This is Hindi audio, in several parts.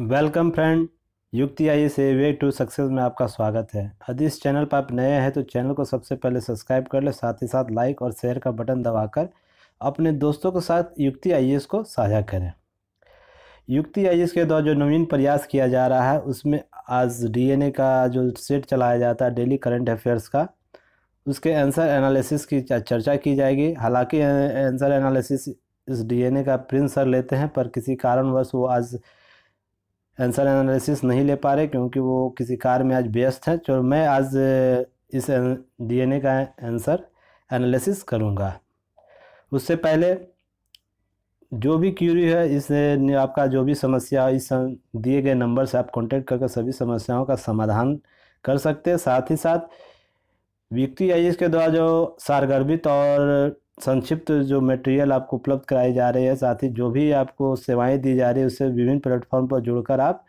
वेलकम फ्रेंड, युक्ति आई से वे टू सक्सेस में आपका स्वागत है। यदि इस चैनल पर आप नए हैं तो चैनल को सबसे पहले सब्सक्राइब कर ले, साथ ही साथ लाइक और शेयर का बटन दबाकर अपने दोस्तों के साथ युक्ति आईएएस को साझा करें। युक्ति आईएएस के द्वारा जो नवीन प्रयास किया जा रहा है उसमें आज डीएनए का जो सेट चलाया जाता है डेली करंट अफेयर्स का, उसके आंसर एनालिसिस की चर्चा की जाएगी। हालांकि आंसर एनालिसिस इस डीएनए का प्रिंस सर लेते हैं, पर किसी कारणवश वो आज आंसर एनालिसिस नहीं ले पा रहे क्योंकि वो किसी कार्य में आज व्यस्त हैं। तो मैं आज इस डीएनए का आंसर एनालिसिस करूँगा। उससे पहले जो भी क्यूरी है, इस आपका जो भी समस्या इस दिए गए नंबर से आप कांटेक्ट करके सभी समस्याओं का समाधान कर सकते हैं। साथ ही साथ युक्ति आईएएस के द्वारा जो सारगर्भित और संक्षिप्त जो मटेरियल आपको उपलब्ध कराई जा रही है, साथ ही जो भी आपको सेवाएं दी जा रही है, उससे विभिन्न प्लेटफॉर्म पर जुड़कर आप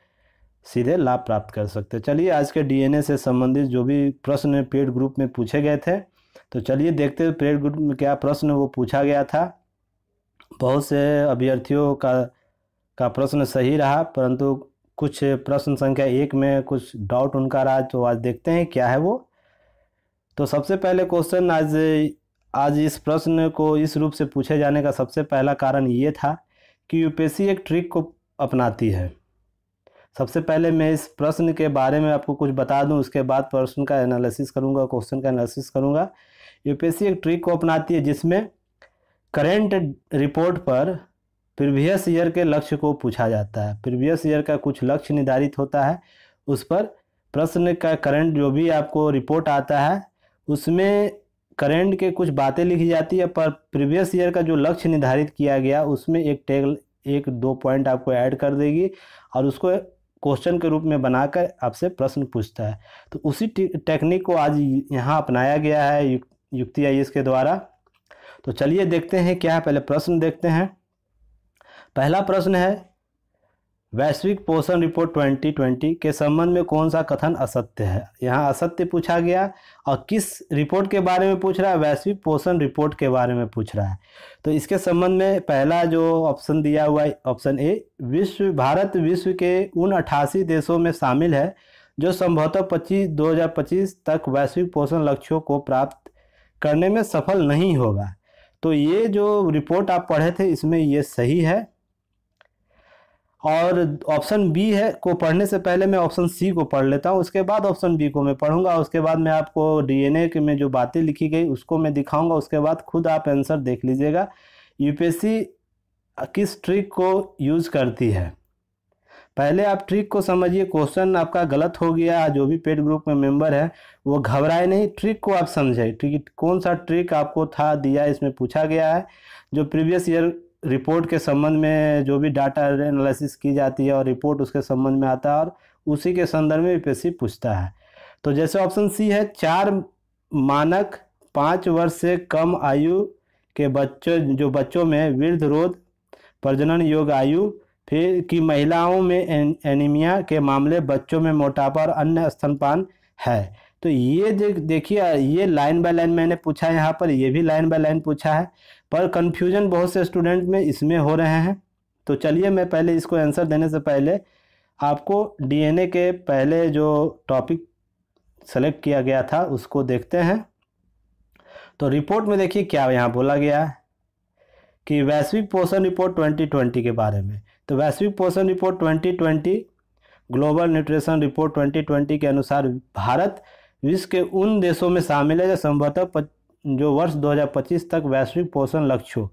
सीधे लाभ प्राप्त कर सकते हैं। चलिए आज के डीएनए से संबंधित जो भी प्रश्न पेड ग्रुप में पूछे गए थे, तो चलिए देखते हैं पेड ग्रुप में क्या प्रश्न वो पूछा गया था। बहुत से अभ्यर्थियों का प्रश्न सही रहा, परंतु कुछ प्रश्न संख्या 1 में कुछ डाउट उनका रहा, तो आज देखते हैं क्या है वो। तो सबसे पहले क्वेश्चन आज इस प्रश्न को इस रूप से पूछे जाने का सबसे पहला कारण ये था कि यूपीएससी एक ट्रिक को अपनाती है। सबसे पहले मैं इस प्रश्न के बारे में आपको कुछ बता दूं, उसके बाद प्रश्न का एनालिसिस करूंगा, क्वेश्चन का एनालिसिस करूंगा। यूपीएससी एक ट्रिक को अपनाती है जिसमें करंट रिपोर्ट पर प्रीवियस ईयर के लक्ष्य को पूछा जाता है। प्रीवियस ईयर का कुछ लक्ष्य निर्धारित होता है, उस पर प्रश्न का करंट जो भी आपको रिपोर्ट आता है उसमें करंट के कुछ बातें लिखी जाती है, पर प्रीवियस ईयर का जो लक्ष्य निर्धारित किया गया उसमें एक दो पॉइंट आपको ऐड कर देगी और उसको क्वेश्चन के रूप में बनाकर आपसे प्रश्न पूछता है। तो उसी टेक्निक को आज यहाँ अपनाया गया है युक्ति आईएएस के द्वारा। तो चलिए देखते हैं क्या है। पहले प्रश्न देखते हैं। पहला प्रश्न है, वैश्विक पोषण रिपोर्ट 2020 के संबंध में कौन सा कथन असत्य है। यहाँ असत्य पूछा गया और किस रिपोर्ट के बारे में पूछ रहा है, वैश्विक पोषण रिपोर्ट के बारे में पूछ रहा है। तो इसके संबंध में पहला जो ऑप्शन दिया हुआ है, ऑप्शन ए, भारत विश्व के उन 88 देशों में शामिल है जो संभवतः 2025 तक वैश्विक पोषण लक्ष्यों को प्राप्त करने में सफल नहीं होगा। तो ये जो रिपोर्ट आप पढ़े थे इसमें ये सही है। और ऑप्शन बी है को पढ़ने से पहले मैं ऑप्शन सी को पढ़ लेता हूँ, उसके बाद ऑप्शन बी को मैं पढ़ूंगा। उसके बाद मैं आपको डीएनए के में जो बातें लिखी गई उसको मैं दिखाऊंगा, उसके बाद खुद आप आंसर देख लीजिएगा यूपीएससी किस ट्रिक को यूज़ करती है। पहले आप ट्रिक को समझिए। क्वेश्चन आपका गलत हो गया, जो भी पेड ग्रुप में मेंबर है वो घबराए नहीं, ट्रिक को आप समझे। ट्रिक कौन सा ट्रिक आपको था दिया, इसमें पूछा गया है जो प्रीवियस ईयर रिपोर्ट के संबंध में जो भी डाटा एनालिसिस की जाती है और रिपोर्ट उसके संबंध में आता है और उसी के संदर्भ में यूपीएससी पूछता है। तो जैसे ऑप्शन सी है, 4 मानक 5 वर्ष से कम आयु के बच्चों में वृद्धरोध प्रजनन योग्य आयु, फिर की महिलाओं में एनीमिया के मामले, बच्चों में मोटापा और अन्य स्तनपान है। तो ये देखिए, ये लाइन बाय लाइन मैंने पूछा है, यहाँ पर ये भी लाइन बाय लाइन पूछा है, पर कंफ्यूजन बहुत से स्टूडेंट में इसमें हो रहे हैं। तो चलिए मैं पहले इसको आंसर देने से पहले आपको डीएनए के पहले जो टॉपिक सेलेक्ट किया गया था उसको देखते हैं। तो रिपोर्ट में देखिए क्या यहाँ बोला गया है कि वैश्विक पोषण रिपोर्ट 2020 के बारे में। तो वैश्विक पोषण रिपोर्ट 2020, ग्लोबल न्यूट्रिशन रिपोर्ट 2020 के अनुसार भारत विश्व के उन देशों में शामिल है जो संभवतः जो वर्ष 2025 तक वैश्विक पोषण लक्ष्य हो,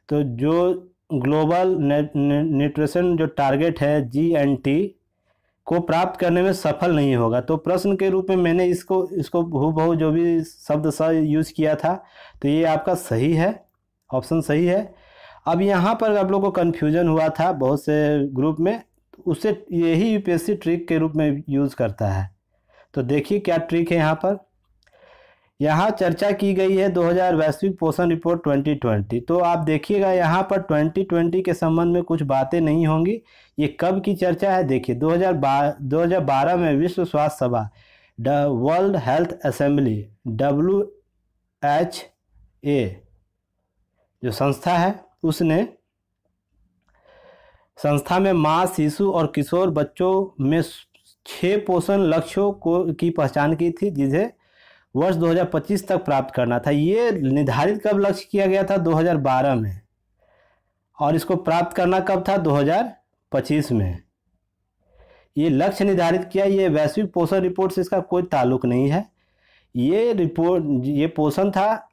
तो जो ग्लोबल न्यूट्रिशन जो टारगेट है GNT को प्राप्त करने में सफल नहीं होगा। तो प्रश्न के रूप में मैंने इसको हूबहू जो भी शब्द यूज़ किया था, तो ये आपका सही है, ऑप्शन सही है। अब यहाँ पर आप लोगों को कन्फ्यूजन हुआ था बहुत से ग्रुप में, उसे यही यूपीएससी ट्रिक के रूप में यूज़ करता है। तो देखिए क्या ट्रिक है यहाँ पर। यहाँ चर्चा की गई है 2000 वैश्विक पोषण रिपोर्ट 2020। तो आप देखिएगा यहाँ पर 2020 के संबंध में कुछ बातें नहीं होंगी। ये कब की चर्चा है, देखिए 2012 में विश्व स्वास्थ्य सभा, वर्ल्ड हेल्थ असेंबली, WHA जो संस्था है उसने संस्था में माँ, शिशु और किशोर बच्चों में 6 पोषण लक्ष्यों की पहचान की थी, जिसे वर्ष 2025 तक प्राप्त करना था। ये निर्धारित कब लक्ष्य किया गया था? 2012 में। और इसको प्राप्त करना कब था? 2025 में। ये लक्ष्य निर्धारित किया। ये वैश्विक पोषण रिपोर्ट से इसका कोई ताल्लुक नहीं है। ये रिपोर्ट, ये पोषण था,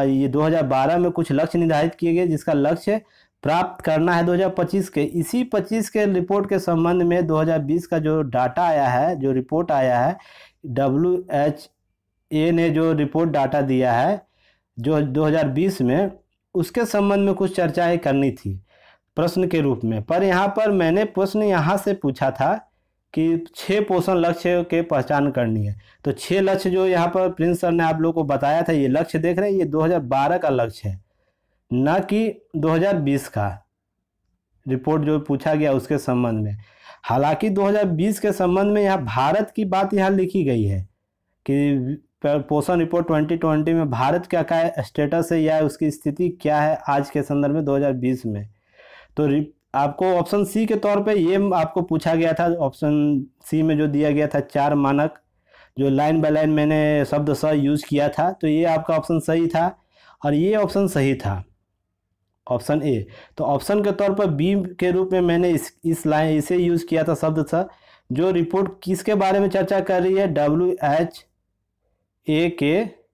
ये 2012 में कुछ लक्ष्य निर्धारित किए गए जिसका लक्ष्य प्राप्त करना है 2025 के। इसी 25 के रिपोर्ट के संबंध में 2020 का जो डाटा आया है, जो रिपोर्ट आया है, WHA ने जो रिपोर्ट डाटा दिया है जो 2020 में, उसके संबंध में कुछ चर्चाएं करनी थी प्रश्न के रूप में। पर यहाँ पर मैंने प्रश्न यहाँ से पूछा था कि 6 पोषण लक्ष्य के पहचान करनी है। तो 6 लक्ष्य जो यहाँ पर प्रिंस सर ने आप लोगों को बताया था, ये लक्ष्य देख रहे हैं, ये 2012 का लक्ष्य है, न कि 2020 का रिपोर्ट जो पूछा गया उसके संबंध में। हालांकि 2020 के संबंध में यहाँ भारत की बात यहाँ लिखी गई है कि पोषण रिपोर्ट 2020 में भारत का क्या स्टेटस है या उसकी स्थिति क्या है आज के संदर्भ में 2020 में। तो आपको ऑप्शन सी के तौर पे ये आपको पूछा गया था। ऑप्शन सी में जो दिया गया था 4 मानक, जो लाइन बाय लाइन मैंने शब्द स यूज़ किया था, तो ये आपका ऑप्शन सही था और ये ऑप्शन सही था, ऑप्शन ए। तो ऑप्शन के तौर पर बी के रूप में मैंने इस लाइन इसे यूज़ किया था, शब्द स, जो रिपोर्ट किसके बारे में चर्चा कर रही है? WHA के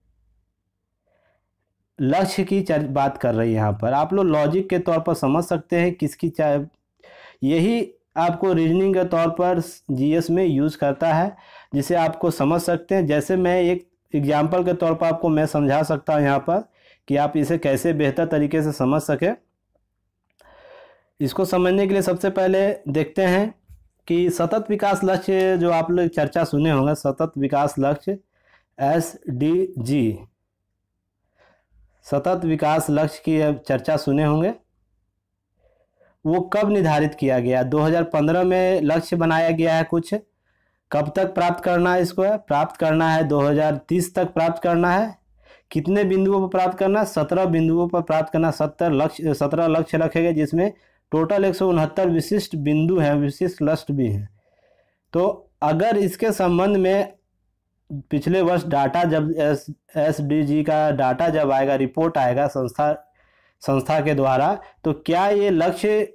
लक्ष्य की बात कर रही है। यहाँ पर आप लोग लॉजिक के तौर पर समझ सकते हैं किसकी यही आपको रीजनिंग के तौर पर जीएस में यूज़ करता है, जिसे आपको समझ सकते हैं। जैसे मैं एक एग्जाम्पल के तौर पर आपको मैं समझा सकता हूँ यहाँ पर कि आप इसे कैसे बेहतर तरीके से समझ सकें। इसको समझने के लिए सबसे पहले देखते हैं कि सतत विकास लक्ष्य जो आप लोग चर्चा सुने होंगे, सतत विकास लक्ष्य SDG, सतत विकास लक्ष्य की चर्चा सुने होंगे। वो कब निर्धारित किया गया? 2015 में लक्ष्य बनाया गया है कुछ। कब तक प्राप्त करना है इसको? प्राप्त करना है 2030 तक प्राप्त करना है। कितने बिंदुओं पर प्राप्त करना? 17 बिंदुओं पर प्राप्त करना। 17 लक्ष्य रखे गए, जिसमें टोटल 169 विशिष्ट बिंदु हैं, विशिष्ट लक्ष्य भी हैं। तो अगर इसके संबंध में पिछले वर्ष डाटा जब SDG का डाटा जब आएगा, रिपोर्ट आएगा संस्था के द्वारा, तो क्या ये लक्ष्य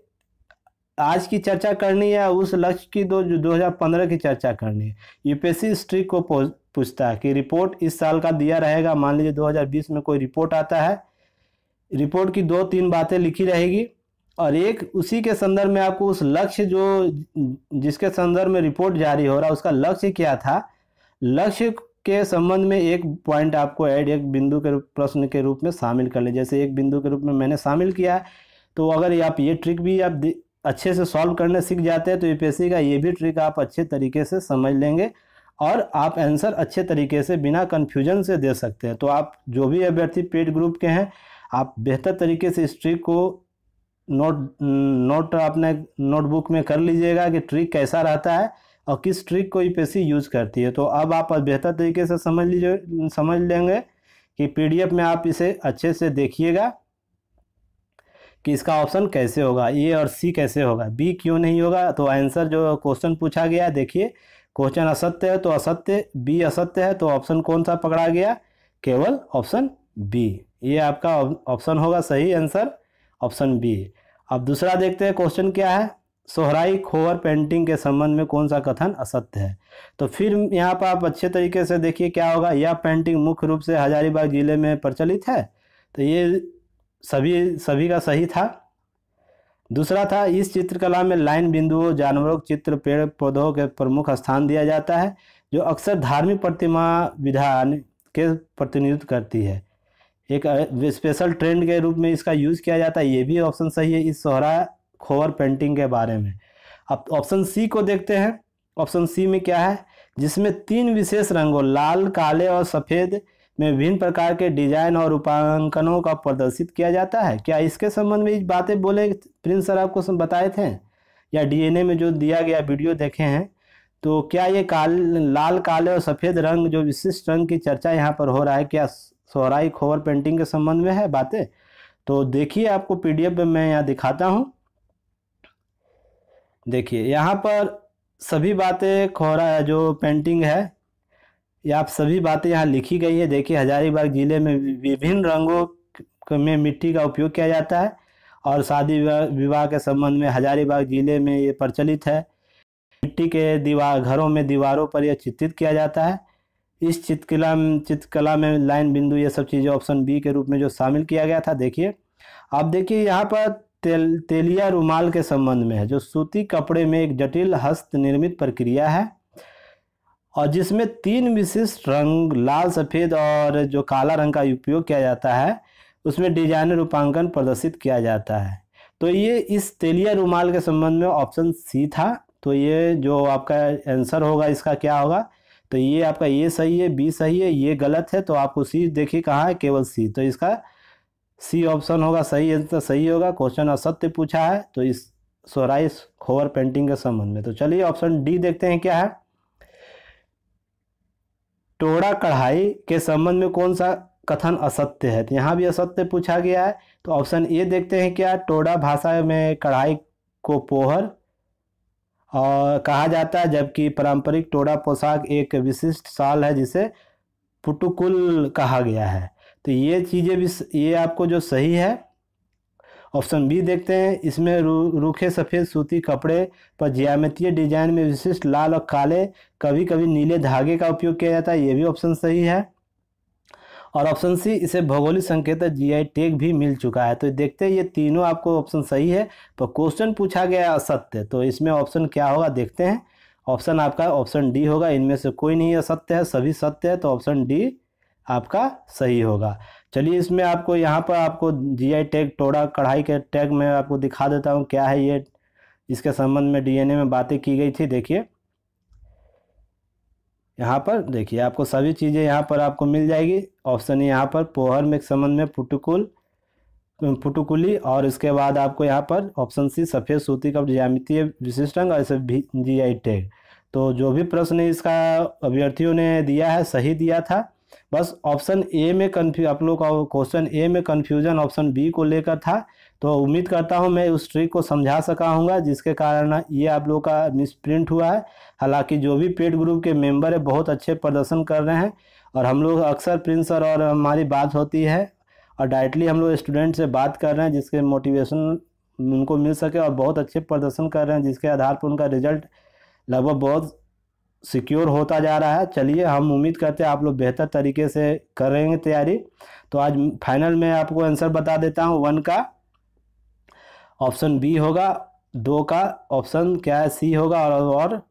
आज की चर्चा करनी है, उस लक्ष्य की 2015 की चर्चा करनी है? यूपीएससी स्ट्रिक को पूछता है कि रिपोर्ट इस साल का दिया रहेगा, मान लीजिए 2020 में कोई रिपोर्ट आता है, रिपोर्ट की 2-3 बातें लिखी रहेगी और एक उसी के संदर्भ में आपको उस लक्ष्य जिसके संदर्भ में रिपोर्ट जारी हो रहा है उसका लक्ष्य क्या था, लक्ष्य के संबंध में एक पॉइंट आपको एक बिंदु के प्रश्न के रूप में शामिल कर ले। जैसे एक बिंदु के रूप में मैंने शामिल किया है, तो अगर आप ये ट्रिक भी आप अच्छे से सॉल्व करने सीख जाते हैं तो यूपीएससी का ये भी ट्रिक आप अच्छे तरीके से समझ लेंगे और आप आंसर अच्छे तरीके से बिना कन्फ्यूजन से दे सकते हैं। तो आप जो भी अभ्यर्थी पेड ग्रुप के हैं, आप बेहतर तरीके से इस ट्रिक को नोट अपने नोटबुक में कर लीजिएगा कि ट्रिक कैसा रहता है और किस ट्रिक को यूपीएससी यूज़ करती है। तो अब आप बेहतर तरीके से समझ लेंगे कि पीडीएफ में आप इसे अच्छे से देखिएगा कि इसका ऑप्शन कैसे होगा, ए और सी कैसे होगा, बी क्यों नहीं होगा। तो आंसर जो क्वेश्चन पूछा गया, देखिए क्वेश्चन असत्य है तो असत्य, बी असत्य है तो ऑप्शन कौन सा पकड़ा गया? केवल ऑप्शन बी। ये आपका ऑप्शन होगा सही आंसर, ऑप्शन बी। अब दूसरा देखते हैं क्वेश्चन क्या है। सोहराई खोवर पेंटिंग के संबंध में कौन सा कथन असत्य है? तो फिर यहाँ पर आप अच्छे तरीके से देखिए क्या होगा। यह पेंटिंग मुख्य रूप से हजारीबाग जिले में प्रचलित है, तो ये सभी का सही था। दूसरा था, इस चित्रकला में लाइन बिंदुओं, जानवरों के चित्र, पेड़ पौधों के प्रमुख स्थान दिया जाता है, जो अक्सर धार्मिक प्रतिमा विधान के प्रतिनिधित्व करती है। एक स्पेशल ट्रेंड के रूप में इसका यूज़ किया जाता है, ये भी ऑप्शन सही है इस सोहरा खोवर पेंटिंग के बारे में। अब ऑप्शन सी को देखते हैं। ऑप्शन सी में क्या है? जिसमें 3 विशेष रंगों लाल, काले और सफ़ेद में विभिन्न प्रकार के डिजाइन और रूपांकनों का प्रदर्शित किया जाता है। क्या इसके संबंध में बातें बोले प्रिंस सर आपको बताए थे या डीएनए में जो दिया गया वीडियो देखे हैं? तो क्या ये लाल, काले और सफ़ेद रंग जो विशिष्ट रंग की चर्चा यहाँ पर हो रहा है, क्या सोहराई खोवर पेंटिंग के संबंध में है बातें? तो देखिए, आपको पीडीएफ में मैं यहाँ दिखाता हूँ। देखिए यहाँ पर सभी बातें खोरा है जो पेंटिंग है, ये आप सभी बातें यहाँ लिखी गई है। देखिए हजारीबाग जिले में विभिन्न रंगों में मिट्टी का उपयोग किया जाता है और शादी विवाह के संबंध में हजारीबाग जिले में ये प्रचलित है। मिट्टी के दीवार घरों में दीवारों पर यह चित्रित किया जाता है। इस चित्रकला में लाइन बिंदु ये सब चीज़ें ऑप्शन बी के रूप में जो शामिल किया गया था। देखिए अब देखिए यहाँ पर तेलिया रुमाल के संबंध में है, जो सूती कपड़े में एक जटिल हस्त निर्मित प्रक्रिया है और जिसमें 3 विशिष्ट रंग लाल, सफ़ेद और जो काला रंग का उपयोग किया जाता है, उसमें डिजाइन रूपांकन प्रदर्शित किया जाता है। तो ये इस तेलिया रुमाल के संबंध में ऑप्शन सी था। तो ये जो आपका आंसर होगा इसका क्या होगा, तो ये आपका ए सही है, बी सही है, ये गलत है। तो आपको सी देखिए कहाँ है, केवल सी। तो इसका सी ऑप्शन होगा सही आंसर, सही होगा। क्वेश्चन असत्य पूछा है तो इस सोहराई खोवर पेंटिंग के संबंध में। तो चलिए ऑप्शन डी देखते हैं क्या है। टोड़ा कढ़ाई के संबंध में कौन सा कथन असत्य है, तो यहाँ भी असत्य पूछा गया है। तो ऑप्शन ए देखते हैं क्या। टोड़ा भाषा में कढ़ाई को पोहर और कहा जाता है, जबकि पारंपरिक टोड़ा पोशाक एक विशिष्ट शाल है जिसे पुटुकुल कहा गया है। तो ये चीज़ें भी ये आपको जो सही है। ऑप्शन बी देखते हैं, इसमें रूखे सफ़ेद सूती कपड़े पर ज्यामितीय डिजाइन में विशिष्ट लाल और काले, कभी कभी नीले धागे का उपयोग किया जाता है, ये भी ऑप्शन सही है। और ऑप्शन सी, इसे भौगोलिक संकेत जीआई टैग भी मिल चुका है। तो देखते हैं ये तीनों आपको ऑप्शन सही है, पर क्वेश्चन पूछा गया असत्य। तो इसमें ऑप्शन क्या होगा देखते हैं। ऑप्शन आपका ऑप्शन डी होगा, इनमें से कोई नहीं असत्य है, सभी सत्य है। तो ऑप्शन डी आपका सही होगा। चलिए इसमें आपको यहाँ पर आपको जीआई टैग टोड़ा कढ़ाई के टैग में आपको दिखा देता हूँ क्या है ये। इसके संबंध में डीएनए में बातें की गई थी। देखिए यहाँ पर देखिए आपको सभी चीज़ें यहाँ पर आपको मिल जाएगी। ऑप्शन यहाँ पर पोहर में संबंध में पुटुकुली, और इसके बाद आपको यहाँ पर ऑप्शन सी सफ़ेद सूती का ज्यामितीय विशिष्ट रंग और इसे जीआई टैग। तो जो भी प्रश्न इसका अभ्यर्थियों ने दिया है सही दिया था। बस ऑप्शन ए में आप लोग का क्वेश्चन ए में कन्फ्यूजन ऑप्शन बी को लेकर था। तो उम्मीद करता हूं मैं उस ट्रिक को समझा सका हूँगा, जिसके कारण ये आप लोग का मिसप्रिंट हुआ है। हालांकि जो भी पेड ग्रुप के मेंबर है बहुत अच्छे प्रदर्शन कर रहे हैं और हम लोग अक्सर प्रिंस सर और हमारी बात होती है और डायरेक्टली हम लोग स्टूडेंट से बात कर रहे हैं, जिसके मोटिवेशन उनको मिल सके और बहुत अच्छे प्रदर्शन कर रहे हैं, जिसके आधार पर उनका रिजल्ट लगभग बहुत सिक्योर होता जा रहा है। चलिए हम उम्मीद करते हैं आप लोग बेहतर तरीके से करेंगे तैयारी। तो आज फाइनल में आपको आंसर बता देता हूँ। 1 का ऑप्शन बी होगा, 2 का ऑप्शन क्या है सी होगा और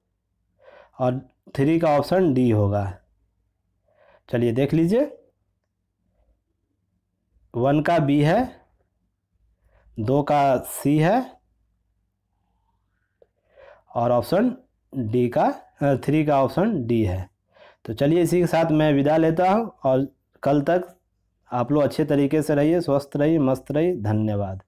3 का ऑप्शन डी होगा। चलिए देख लीजिए, 1 का बी है, 2 का सी है और ऑप्शन डी का 3 का ऑप्शन डी है। तो चलिए इसी के साथ मैं विदा लेता हूँ और कल तक आप लोग अच्छे तरीके से रहिए, स्वस्थ रहिए, मस्त रहिए। धन्यवाद।